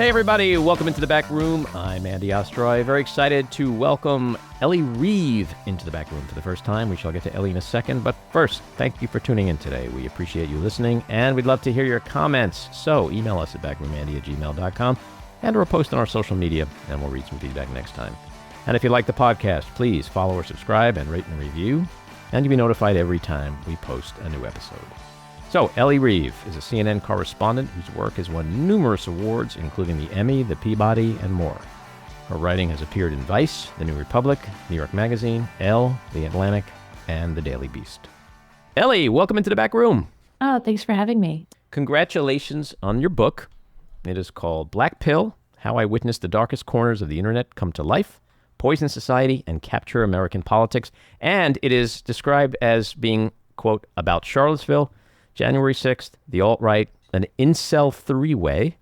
Hey everybody, welcome into the back room. I'm Andy Ostroy. Very excited to welcome Elle Reeve into the back room for the first time. We shall get to Ellie in a second, but first, thank you for tuning in today. We appreciate you listening, and we'd love to hear your comments. So email us at backroomandy@gmail.com and/or post on our social media, and we'll read some feedback next time. And if you like the podcast, please follow or subscribe and rate and review, and you'll be notified every time we post a new episode. So, Elle Reeve is a CNN correspondent whose work has won numerous awards, including the Emmy, the Peabody, and more. Her writing has appeared in Vice, The New Republic, New York Magazine, Elle, The Atlantic, and The Daily Beast. Elle, welcome into the back room. Oh, thanks for having me. Congratulations on your book. It is called Black Pill, How I Witnessed the Darkest Corners of the Internet Come to Life, Poison Society, and Capture American Politics. And it is described as being, quote, about Charlottesville, January 6th, the alt-right, an incel three-way,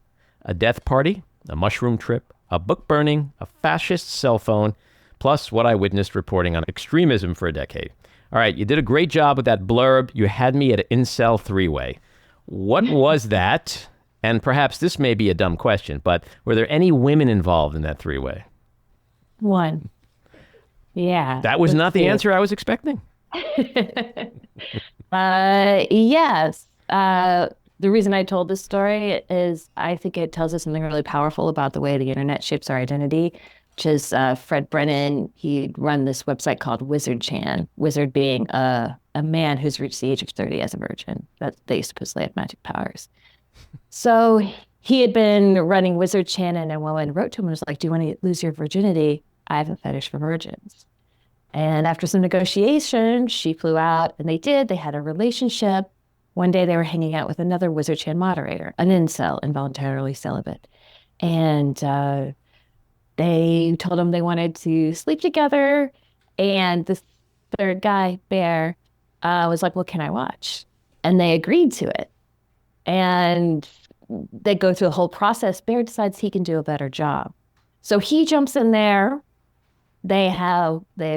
a death party, a mushroom trip, a book burning, a fascist cell phone, plus what I witnessed reporting on extremism for a decade. All right, you did a great job with that blurb. You had me at an incel three-way. What was that? And perhaps this may be a dumb question, but were there any women involved in that three-way? One. Yeah. That was not the answer I was expecting. Yes. The reason I told this story is I think it tells us something really powerful about the way the internet shapes our identity, which is Fred Brennan. He'd run this website called Wizard Chan, wizard being a man who's reached the age of 30 as a virgin. That they supposedly have magic powers. So he had been running Wizard Chan, and a woman wrote to him and was like, "Do you want to lose your virginity? I have a fetish for virgins." And after some negotiation, she flew out, and they did. They had a relationship. One day they were hanging out with another Wizard Chan moderator, an incel, involuntarily celibate. And they told him they wanted to sleep together. And this third guy, Bear, was like, "Well, can I watch?" And they agreed to it. And they go through the whole process. Bear decides he can do a better job. So he jumps in there. They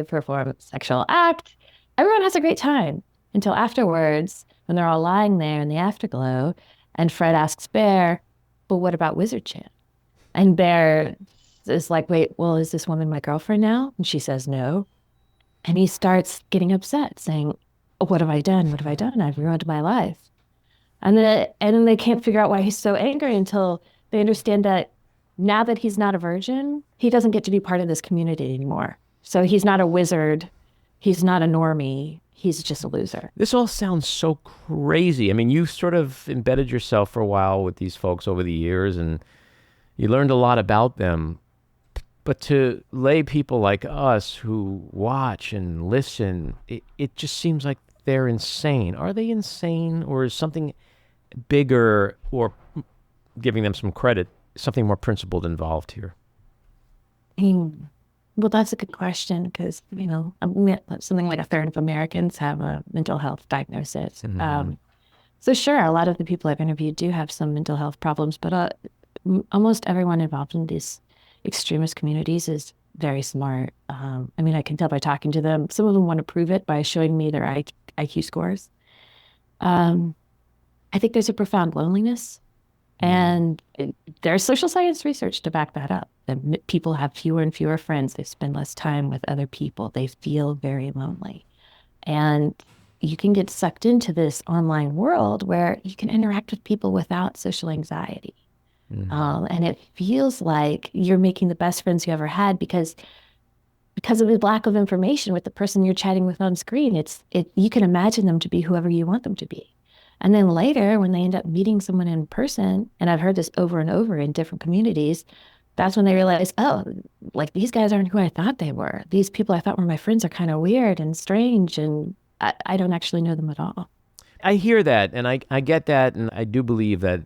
perform a sexual act. Everyone has a great time until afterwards, when they're all lying there in the afterglow, and Fred asks Bear, "But what about Wizard Chan?" And Bear is like, "Wait, well, is this woman my girlfriend now?" And she says no. And he starts getting upset, saying, "What have I done? What have I done? I've ruined my life." And then they can't figure out why he's so angry until they understand that now that he's not a virgin, he doesn't get to be part of this community anymore. So he's not a wizard. He's not a normie. He's just a loser. This all sounds so crazy. I mean, you sort of embedded yourself for a while with these folks over the years, and you learned a lot about them. But to lay people like us who watch and listen, it just seems like they're insane. Are they insane, or is something bigger, or giving them some credit, something more principled involved here? Well, that's a good question because, something like a third of Americans have a mental health diagnosis. Mm-hmm. So sure, a lot of the people I've interviewed do have some mental health problems, but almost everyone involved in these extremist communities is very smart. I can tell by talking to them. Some of them want to prove it by showing me their IQ scores. I think there's a profound loneliness. And there's social science research to back that up. That people have fewer and fewer friends. They spend less time with other people. They feel very lonely. And you can get sucked into this online world where you can interact with people without social anxiety. Mm-hmm. And it feels like you're making the best friends you ever had because of the lack of information with the person you're chatting with on screen. You can imagine them to be whoever you want them to be. And then later, when they end up meeting someone in person, and I've heard this over and over in different communities, that's when they realize, oh, like these guys aren't who I thought they were. These people I thought were my friends are kind of weird and strange, and I don't actually know them at all. I hear that, and I get that, and I do believe that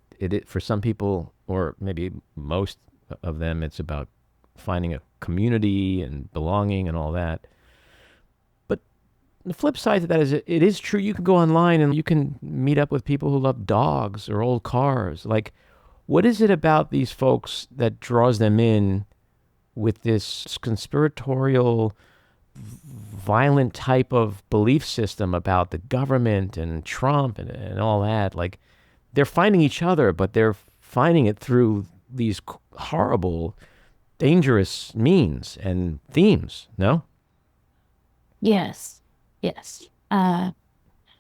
for some people, or maybe most of them, it's about finding a community and belonging and all that. The flip side to that is it is true. You can go online and you can meet up with people who love dogs or old cars. Like, what is it about these folks that draws them in with this conspiratorial, violent type of belief system about the government and Trump and all that? Like, they're finding each other, but they're finding it through horrible, dangerous means and themes, no? Yes. Yes. A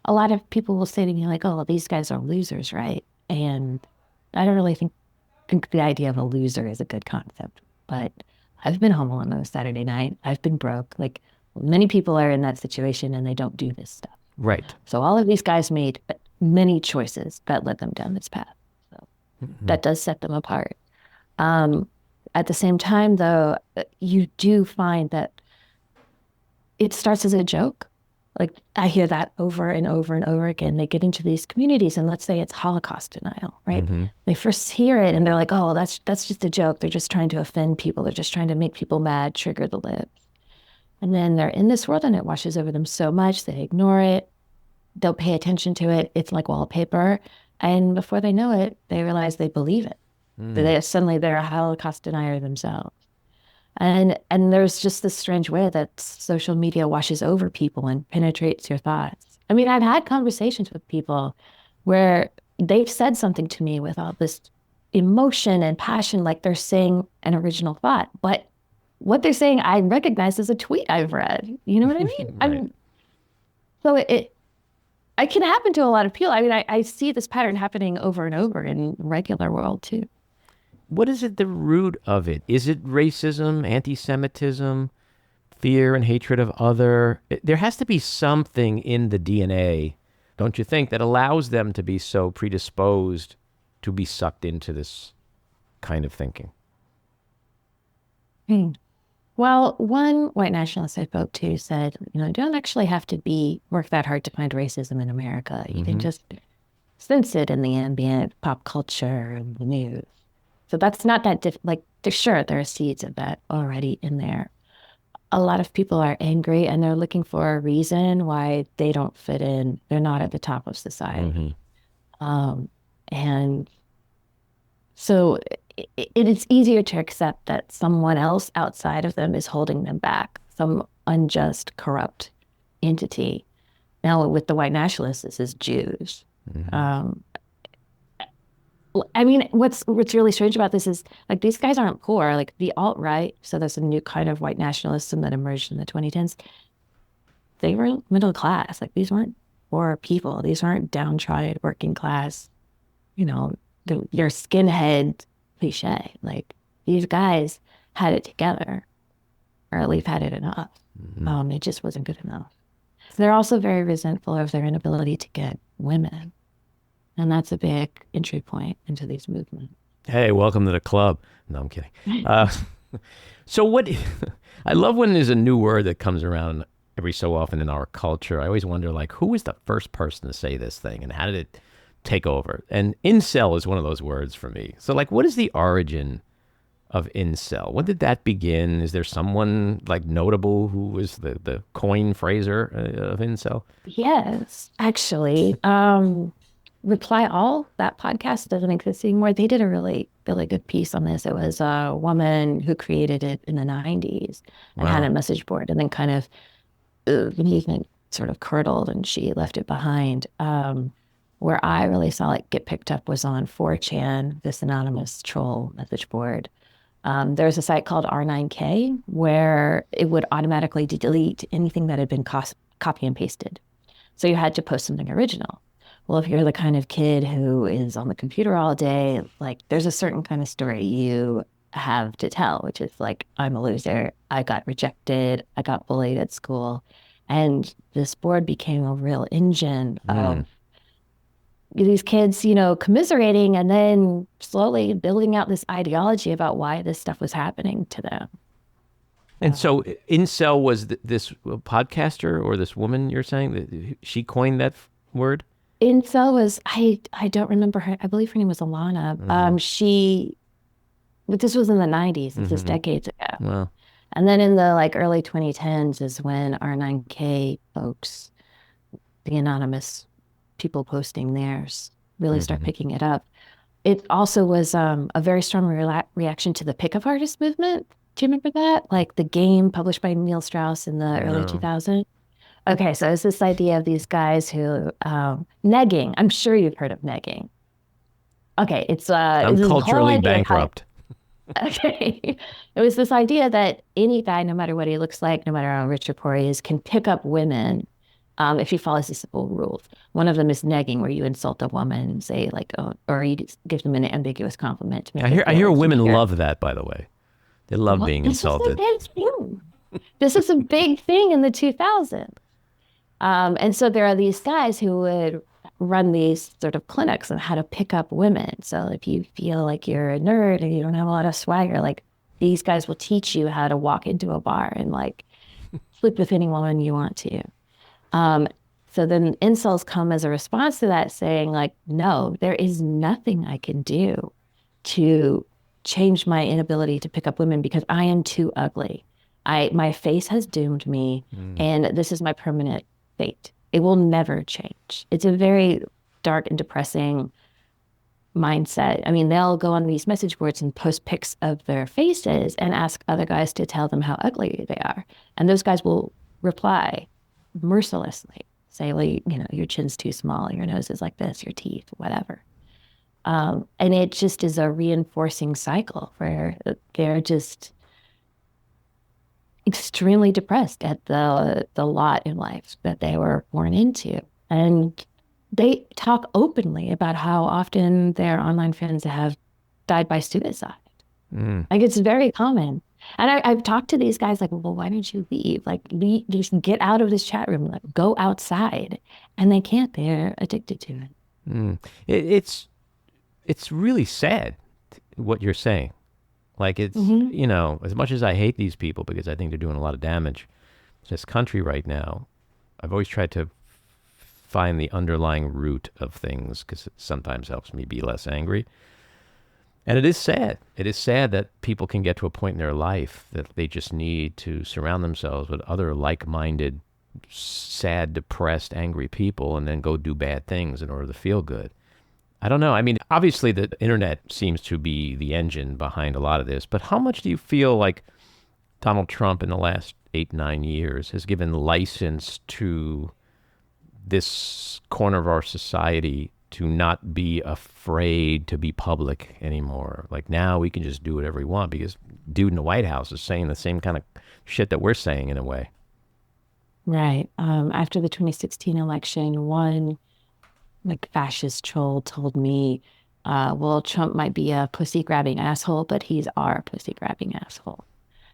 lot of people will say to me like, oh, well, these guys are losers, right? And I don't really think the idea of a loser is a good concept. But I've been home alone on a Saturday night. I've been broke. Like many people are in that situation and they don't do this stuff. Right. So all of these guys made many choices that led them down this path. So that does set them apart. At the same time, though, you do find that it starts as a joke. Like I hear that over and over and over again. They get into these communities and let's say it's Holocaust denial, right? They first hear it and they're like, oh, that's just a joke. They're just trying to offend people. They're just trying to make people mad, trigger the lips. And then they're in this world and it washes over them so much, they ignore it. They'll pay attention to it. It's like wallpaper. And before they know it, they realize they believe it. Suddenly they're a Holocaust denier themselves. And there's just this strange way that social media washes over people and penetrates your thoughts. I mean, I've had conversations with people where they've said something to me with all this emotion and passion, like they're saying an original thought. But what they're saying, I recognize as a tweet I've read. You know what I mean? Right. I mean, so it can happen to a lot of people. I mean, I see this pattern happening over and over in regular world too. What is it, the root of it? Is it racism, anti-Semitism, fear and hatred of other? There has to be something in the DNA, don't you think, that allows them to be so predisposed to be sucked into this kind of thinking? Well, one white nationalist I spoke to said, you don't actually have to work that hard to find racism in America. You can just sense it in the ambient pop culture and the news. So that's not that sure, there are seeds of that already in there. A lot of people are angry and they're looking for a reason why they don't fit in. They're not at the top of society. And so it is easier to accept that someone else outside of them is holding them back, some unjust, corrupt entity. Now with the white nationalists, this is Jews. I mean, what's really strange about this is like these guys aren't poor. Like the alt-right, so there's a new kind of white nationalism that emerged in the 2010s. They were middle class. Like these weren't poor people. These aren't downtrodden working class. Your skinhead cliche. Like these guys had it together, or at least had it enough. It just wasn't good enough. They're also very resentful of their inability to get women. And that's a big entry point into these movements. Hey, welcome to the club. No, I'm kidding. So what, I love when there's a new word that comes around every so often in our culture. I always wonder, like, who was the first person to say this thing and how did it take over? And incel is one of those words for me. So like, what is the origin of incel? When did that begin? Is there someone like notable who was the coin phraser of incel? Yes, actually. Reply All, that podcast doesn't exist anymore. They did a really, really good piece on this. It was a woman who created it in the 90s and had a message board and then kind of the movement sort of curdled and she left it behind. Where I really saw it get picked up was on 4chan, this anonymous troll message board. There's a site called R9K where it would automatically delete anything that had been copy and pasted. So you had to post something original. Well, if you're the kind of kid who is on the computer all day, like there's a certain kind of story you have to tell, which is like, I'm a loser. I got rejected. I got bullied at school. And this board became a real engine of these kids, commiserating and then slowly building out this ideology about why this stuff was happening to them. And so incel was this podcaster or this woman you're saying that she coined that word? Incel was, I don't remember her. I believe her name was Alana. But this was in the 90s. This is decades ago. Wow. And then in the early 2010s is when R9K folks, the anonymous people posting theirs, really start picking it up. It also was a very strong reaction to the pickup artist movement. Do you remember that? Like the game published by Neil Strauss in the early 2000s. Okay, so it's this idea of these guys who, negging. I'm sure you've heard of negging. Okay, I'm it's this whole culturally idea bankrupt. okay. It was this idea that any guy, no matter what he looks like, no matter how rich or poor he is, can pick up women if he follows these simple rules. One of them is negging, where you insult a woman and say like, oh, or you just give them an ambiguous compliment to make them I feel hear like women you're love that, by the way. They love what? being This was a insulted. big thing. This was a big thing in the 2000s. And so there are these guys who would run these sort of clinics on how to pick up women. So if you feel like you're a nerd and you don't have a lot of swagger, like these guys will teach you how to walk into a bar and like sleep with any woman you want to. Um, so then incels come as a response to that saying like, no, there is nothing I can do to change my inability to pick up women because I am too ugly. My face has doomed me and this is my permanent fate. It will never change. It's a very dark and depressing mindset. I mean, they'll go on these message boards and post pics of their faces and ask other guys to tell them how ugly they are. And those guys will reply mercilessly, say, well, your chin's too small, your nose is like this, your teeth, whatever. And it just is a reinforcing cycle where they're just extremely depressed at the lot in life that they were born into. And they talk openly about how often their online friends have died by suicide. Like it's very common. And I've talked to these guys like, well, why don't you leave? Like, just get out of this chat room, like, go outside. And they can't. They're addicted to it. It's really sad what you're saying. Like it's, as much as I hate these people because I think they're doing a lot of damage to this country right now, I've always tried to find the underlying root of things because it sometimes helps me be less angry. And it is sad. It is sad that people can get to a point in their life that they just need to surround themselves with other like-minded, sad, depressed, angry people and then go do bad things in order to feel good. I don't know. I mean, obviously the internet seems to be the engine behind a lot of this, but how much do you feel like Donald Trump in the last 8-9 years has given license to this corner of our society to not be afraid to be public anymore? Like now we can just do whatever we want because dude in the White House is saying the same kind of shit that we're saying in a way. Right. After the 2016 election, one like fascist troll told me, well, Trump might be a pussy grabbing asshole, but he's our pussy grabbing asshole.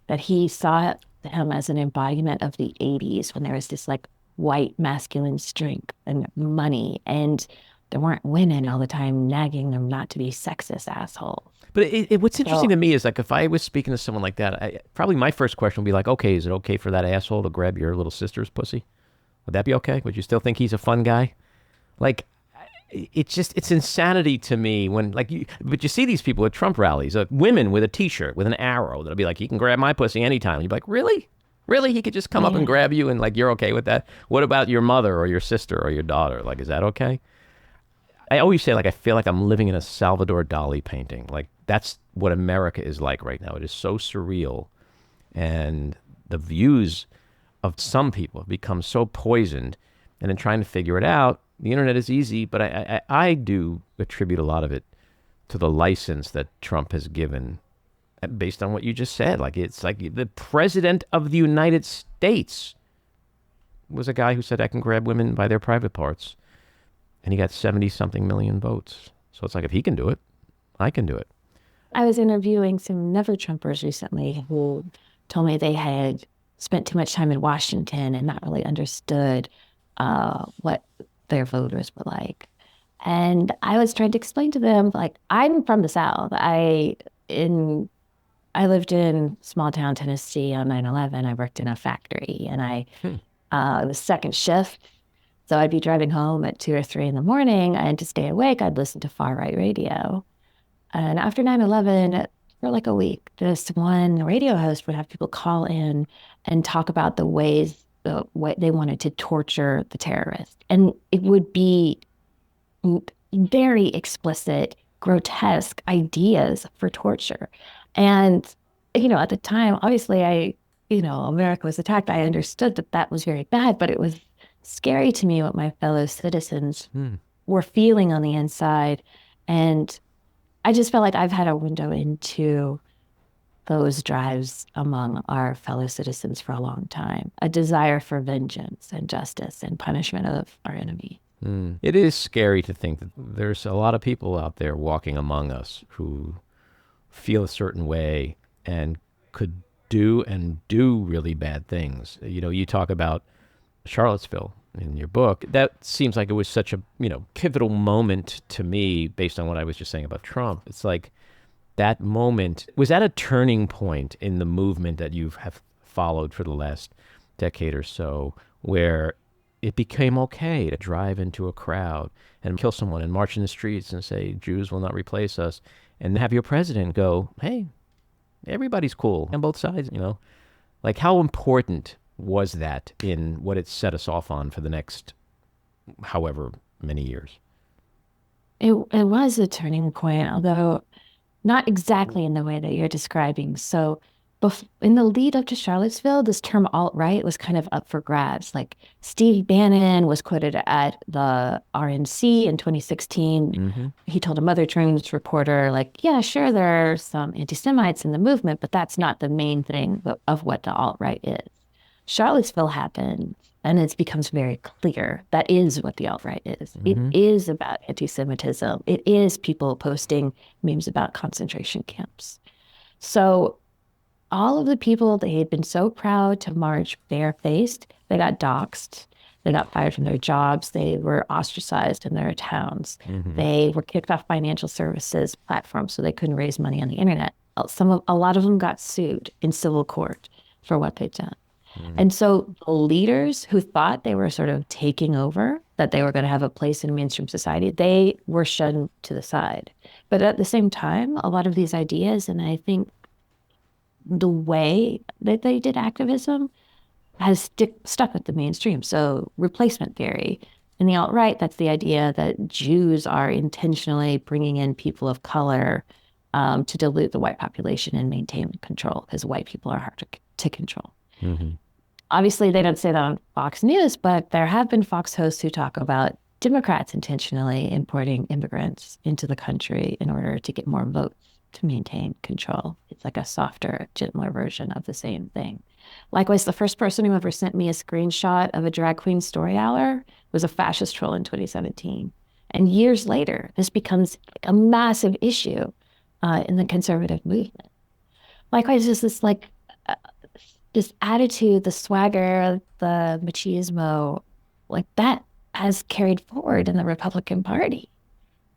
That he saw him as an embodiment of the 80s when there was this like white masculine strength and money, and there weren't women all the time nagging them not to be sexist assholes. But what's interesting to me is like if I was speaking to someone like that, probably my first question would be like, okay, is it okay for that asshole to grab your little sister's pussy? Would that be okay? Would you still think he's a fun guy? Like, it's insanity to me when but you see these people at Trump rallies, women with a t-shirt with an arrow that'll be like, he can grab my pussy anytime. And you're like, really? Really? He could just come up and grab you and like, you're okay with that? What about your mother or your sister or your daughter? Like, is that okay? I always say like, I feel like I'm living in a Salvador Dali painting. Like that's what America is like right now. It is so surreal. And the views of some people have become so poisoned, and in trying to figure it out, the internet is easy, but I do attribute a lot of it to the license that Trump has given based on what you just said. Like, it's like the president of the United States was a guy who said, I can grab women by their private parts. And he got 70-something million votes. So it's like, if he can do it, I can do it. I was interviewing some Never Trumpers recently who told me they had spent too much time in Washington and not really understood what their voters were like. And I was trying to explain to them, like, I'm from the South. I lived in small town Tennessee on 9/11. I worked in a factory and it was second shift. So I'd be driving home at 2 or 3 in the morning, and to stay awake, I'd listen to far right radio. And after 9/11, for like a week, this one radio host would have people call in and talk about the ways what they wanted to torture the terrorist. And it would be very explicit, grotesque ideas for torture. And, at the time, obviously America was attacked. I understood that that was very bad, but it was scary to me what my fellow citizens were feeling on the inside. And I just felt like I've had a window into those drives among our fellow citizens for a long time, a desire for vengeance and justice and punishment of our enemy. It is scary to think that there's a lot of people out there walking among us who feel a certain way and could do really bad things. You know, you talk about Charlottesville in your book. That seems like it was such a, pivotal moment to me based on what I was just saying about Trump. It's like that moment, was that a turning point in the movement that you have followed for the last decade or so, where it became okay to drive into a crowd and kill someone and march in the streets and say, Jews will not replace us, and have your president go, hey, everybody's cool on both sides, Like, how important was that in what it set us off on for the next however many years? It was a turning point, although not exactly in the way that you're describing. So in the lead up to Charlottesville, this term alt-right was kind of up for grabs. Like Steve Bannon was quoted at the RNC in 2016. Mm-hmm. He told a Mother Terms reporter, like, yeah, sure, there are some anti-Semites in the movement, but that's not the main thing of what the alt-right is. Charlottesville happened, and it becomes very clear that is what the alt-right is. Mm-hmm. It is about anti-Semitism. It is people posting memes about concentration camps. So all of the people they had been so proud to march barefaced, they got doxxed. They got fired from their jobs. They were ostracized in their towns. Mm-hmm. They were kicked off financial services platforms so they couldn't raise money on the internet. A lot of them got sued in civil court for what they'd done. Mm-hmm. And so the leaders who thought they were sort of taking over, that they were going to have a place in mainstream society, they were shunned to the side. But at the same time, a lot of these ideas, and I think the way that they did activism has stuck with the mainstream. So replacement theory. In the alt-right, that's the idea that Jews are intentionally bringing in people of color to dilute the white population and maintain control, because white people are hard to control. Mm-hmm. Obviously, they don't say that on Fox News, but there have been Fox hosts who talk about Democrats intentionally importing immigrants into the country in order to get more votes to maintain control. It's like a softer, gentler version of the same thing. Likewise, the first person who ever sent me a screenshot of a drag queen story hour was a fascist troll in 2017. And years later, this becomes a massive issue in the conservative movement. Likewise, there's this attitude, the swagger, the machismo, like that has carried forward in the Republican Party.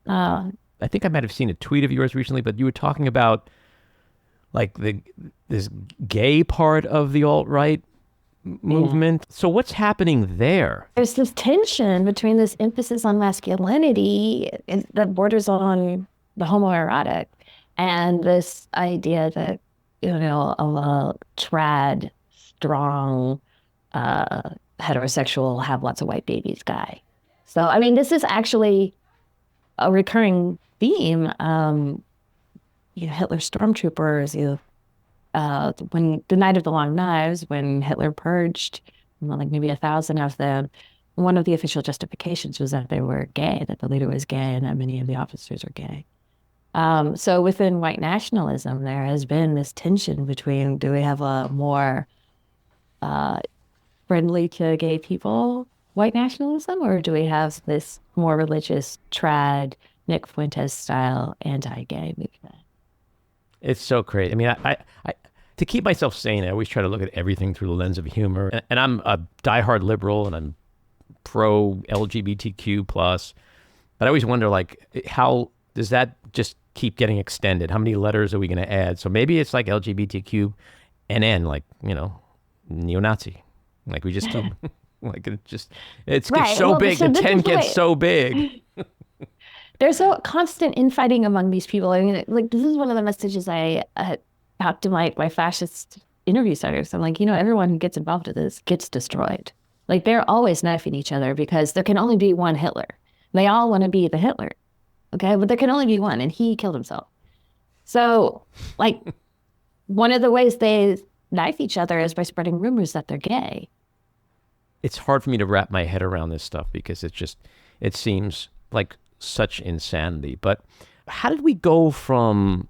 I think I might have seen a tweet of yours recently, but you were talking about like this gay part of the alt-right movement. Yeah. So what's happening there? There's this tension between this emphasis on masculinity that borders on the homoerotic and this idea that, of a trad, strong, heterosexual, have lots of white babies guy. So, I mean, this is actually a recurring theme. Hitler stormtroopers, when the Night of the Long Knives, when Hitler purged like maybe 1,000 of them, one of the official justifications was that they were gay, that the leader was gay, and that many of the officers are gay. So within white nationalism, there has been this tension between, do we have a more friendly to gay people white nationalism, or do we have this more religious, trad, Nick Fuentes style anti-gay movement? It's so crazy. I mean, I to keep myself sane, I always try to look at everything through the lens of humor. And I'm a diehard liberal, and I'm pro LGBTQ plus. But I always wonder, like, how does that just keep getting extended? How many letters are we going to add? So maybe it's like LGBTQ NN, like, neo-Nazi. Like we just keep, like it's right. So big. So the 10 gets so big. There's a constant infighting among these people. I mean, like, this is one of the messages I talked to my fascist interview starters. I'm like, everyone who gets involved with this gets destroyed. Like, they're always knifing each other because there can only be one Hitler. They all want to be the Hitler. Okay, but there can only be one, and he killed himself. So, like, one of the ways they knife each other is by spreading rumors that they're gay. It's hard for me to wrap my head around this stuff because it seems like such insanity. But How did we go from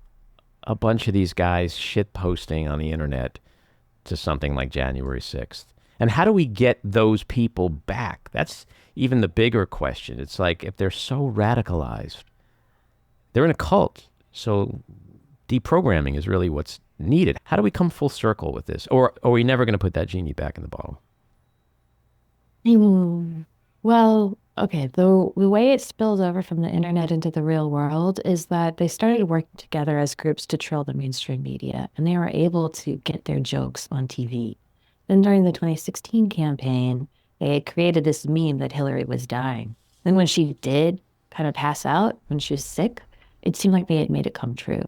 a bunch of these guys shit posting on the internet to something like January 6th? And how do we get those people back? That's even the bigger question. It's like, if they're so radicalized, they're in a cult. So deprogramming is really what's needed. How do we come full circle with this? Or are we never going to put that genie back in the bottle? Well, okay, the way it spills over from the internet into the real world is that they started working together as groups to troll the mainstream media, and they were able to get their jokes on TV. Then during the 2016 campaign, they created this meme that Hillary was dying. Then when she did kind of pass out, when she was sick, it seemed like they had made it come true.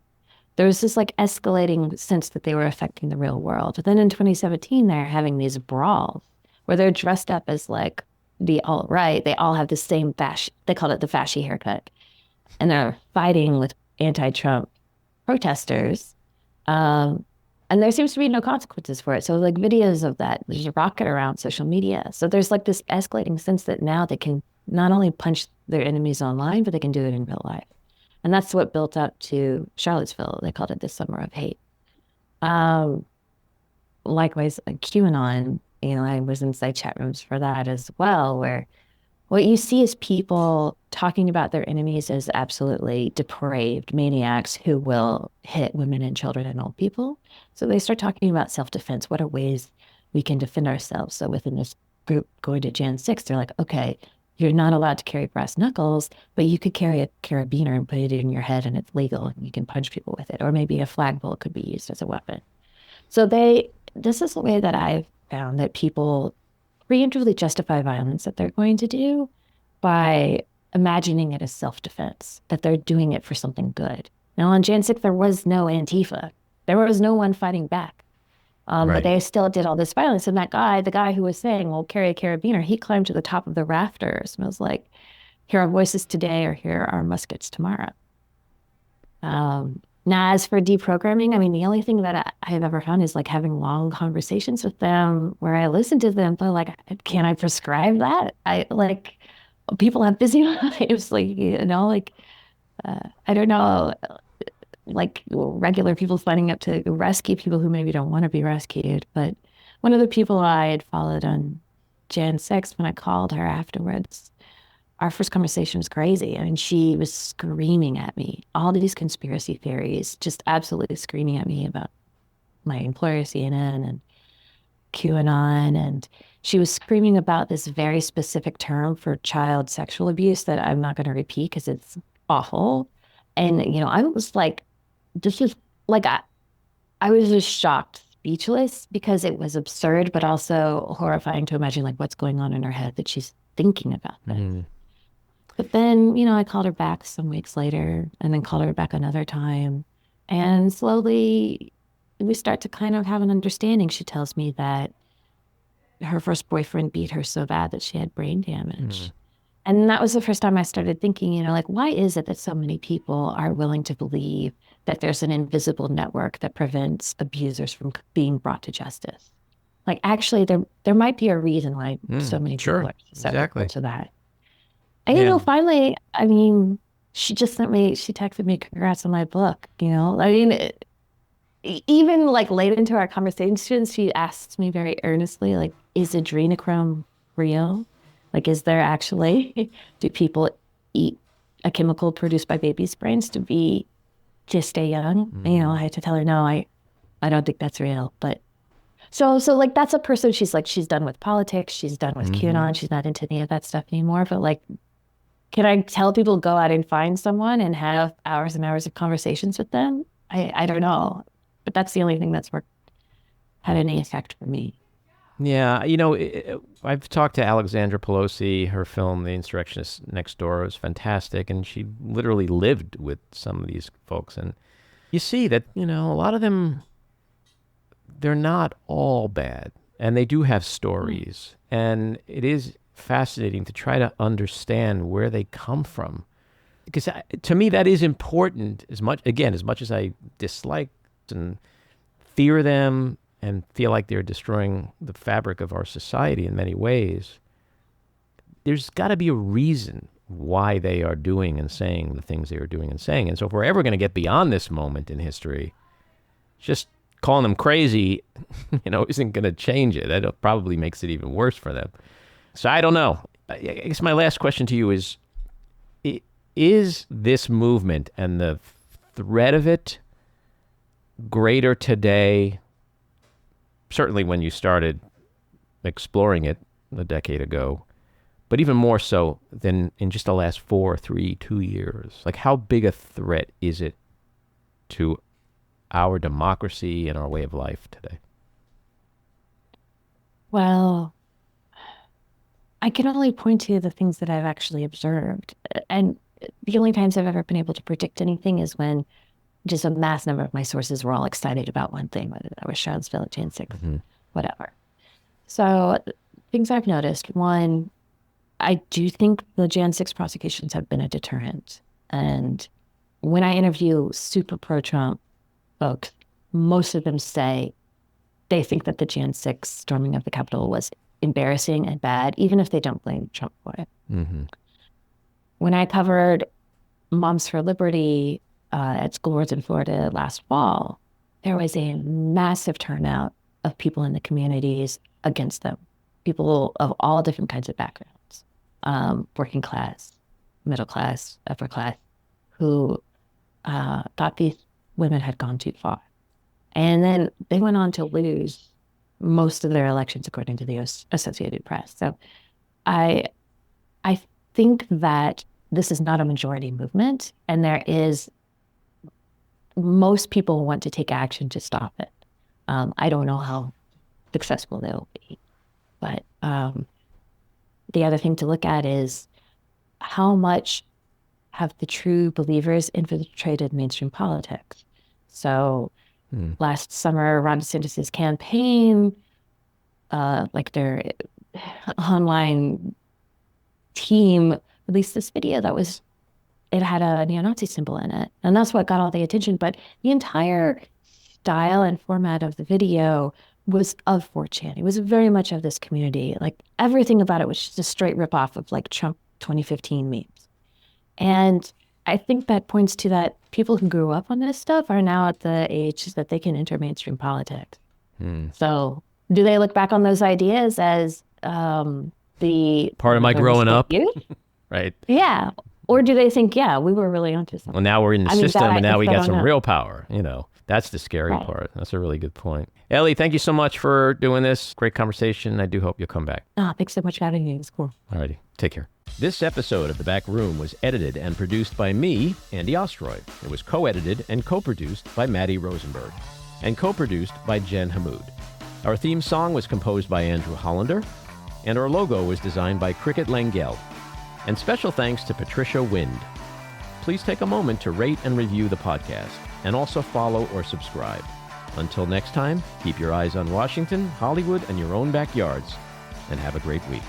There was this like escalating sense that they were affecting the real world. Then in 2017, they're having these brawls where they're dressed up as like the alt-right. They all have the same they called it the fasci haircut. And they're fighting with anti-Trump protesters. And there seems to be no consequences for it. So like videos of that, there's a rocket around social media. So there's like this escalating sense that now they can not only punch their enemies online, but they can do it in real life. And that's what built up to Charlottesville. They called it the Summer of Hate. Likewise, like QAnon, I was inside chat rooms for that as well, where what you see is people talking about their enemies as absolutely depraved maniacs who will hit women and children and old people. So they start talking about self-defense. What are ways we can defend ourselves? So within this group going to Jan 6, they're like, okay, you're not allowed to carry brass knuckles, but you could carry a carabiner and put it in your head and it's legal and you can punch people with it. Or maybe a flagpole could be used as a weapon. So this is a way that I've found that people preemptively justify violence that they're going to do by imagining it as self-defense, that they're doing it for something good. Now on Jan 6, there was no Antifa. There was no one fighting back. But they still did all this violence. And that guy, the guy who was saying, well, carry a carabiner, he climbed to the top of the rafters and was like, here are voices today or here are muskets tomorrow. Now, as for deprogramming, I mean, the only thing that I've ever found is like having long conversations with them where I listen to them, but like, can I prescribe that? People have busy lives, like, I don't know, like regular people signing up to rescue people who maybe don't want to be rescued. But one of the people I had followed on Jan 6, when I called her afterwards, our first conversation was crazy. I mean, she was screaming at me, all these conspiracy theories, just absolutely screaming at me about my employer, CNN, and QAnon. And she was screaming about this very specific term for child sexual abuse that I'm not going to repeat because it's awful. And, I was like, this is like, I was just shocked, speechless, because it was absurd, but also horrifying to imagine like what's going on in her head that she's thinking about this. Mm. But then, I called her back some weeks later and then called her back another time. And slowly we start to kind of have an understanding. She tells me that her first boyfriend beat her so bad that she had brain damage. Mm. And that was the first time I started thinking, like, why is it that so many people are willing to believe that there's an invisible network that prevents abusers from being brought to justice? Like, actually, there might be a reason why so many people are susceptible to that. And, finally, I mean, she texted me, congrats on my book, I mean, even like late into our conversation, she asked me very earnestly, like, is adrenochrome real? Like, is there actually, do people eat a chemical produced by babies' brains to stay young? Mm. I had to tell her, no, I don't think that's real. But so like, that's a person, she's done with politics. She's done with QAnon. She's not into any of that stuff anymore. But like, can I tell people go out and find someone and have hours and hours of conversations with them? I don't know. But that's the only thing that's had any effect for me. Yeah, I've talked to Alexandra Pelosi. Her film, The Insurrectionist Next Door, was fantastic, and she literally lived with some of these folks. And you see that, a lot of them, they're not all bad, and they do have stories. And it is fascinating to try to understand where they come from. Because to me, that is important as much as I dislike and fear them and feel like they're destroying the fabric of our society in many ways. There's got to be a reason. why they are doing and saying the things they are doing and saying. And so if we're ever going to get beyond this moment in history, just calling them crazy, isn't going to change it. That probably makes it even worse for them. So I don't know. I guess my last question to you is this movement and the threat of it greater today, certainly when you started exploring it a decade ago, but even more so than in just the last 2 years? Like, how big a threat is it to our democracy and our way of life today? Well, I can only point to the things that I've actually observed. And the only times I've ever been able to predict anything is when just a mass number of my sources were all excited about one thing, whether that was Charlottesville, Jan 6, whatever. So things I've noticed, one, I do think the Jan 6 prosecutions have been a deterrent. And when I interview super pro-Trump folks, most of them say they think that the Jan 6 storming of the Capitol was embarrassing and bad, even if they don't blame Trump for it. Mm-hmm. When I covered Moms for Liberty at school boards in Florida last fall, there was a massive turnout of people in the communities against them, people of all different kinds of backgrounds, working class, middle class, upper class, who thought these women had gone too far. And then they went on to lose most of their elections, according to the Associated Press. So I think that this is not a majority movement, and most people want to take action to stop it. I don't know how successful they'll be, but the other thing to look at is how much have the true believers infiltrated mainstream politics. So last summer, Ron DeSantis' campaign, like their online team released this video it had a neo-Nazi symbol in it. And that's what got all the attention. But the entire style and format of the video was of 4chan. It was very much of this community. Like, everything about it was just a straight ripoff of like Trump 2015 memes. And I think that points to that people who grew up on this stuff are now at the age that they can enter mainstream politics. So do they look back on those ideas as the part of my growing up? Right. Yeah. Or do they think, yeah, we were really onto something? Well, now we're in the system, and now we got some real power. That's the scary Right. part. That's a really good point. Ellie, thank you so much for doing this. Great conversation. I do hope you'll come back. Thanks so much for having me. It was cool. All righty. Take care. This episode of The Back Room was edited and produced by me, Andy Ostroy. It was co-edited and co-produced by Matty Rosenberg and co-produced by Jen Hammoud. Our theme song was composed by Andrew Hollander, and our logo was designed by Cricket Lengyel. And special thanks to Patricia Wind. Please take a moment to rate and review the podcast, and also follow or subscribe. Until next time, keep your eyes on Washington, Hollywood, and your own backyards, and have a great week.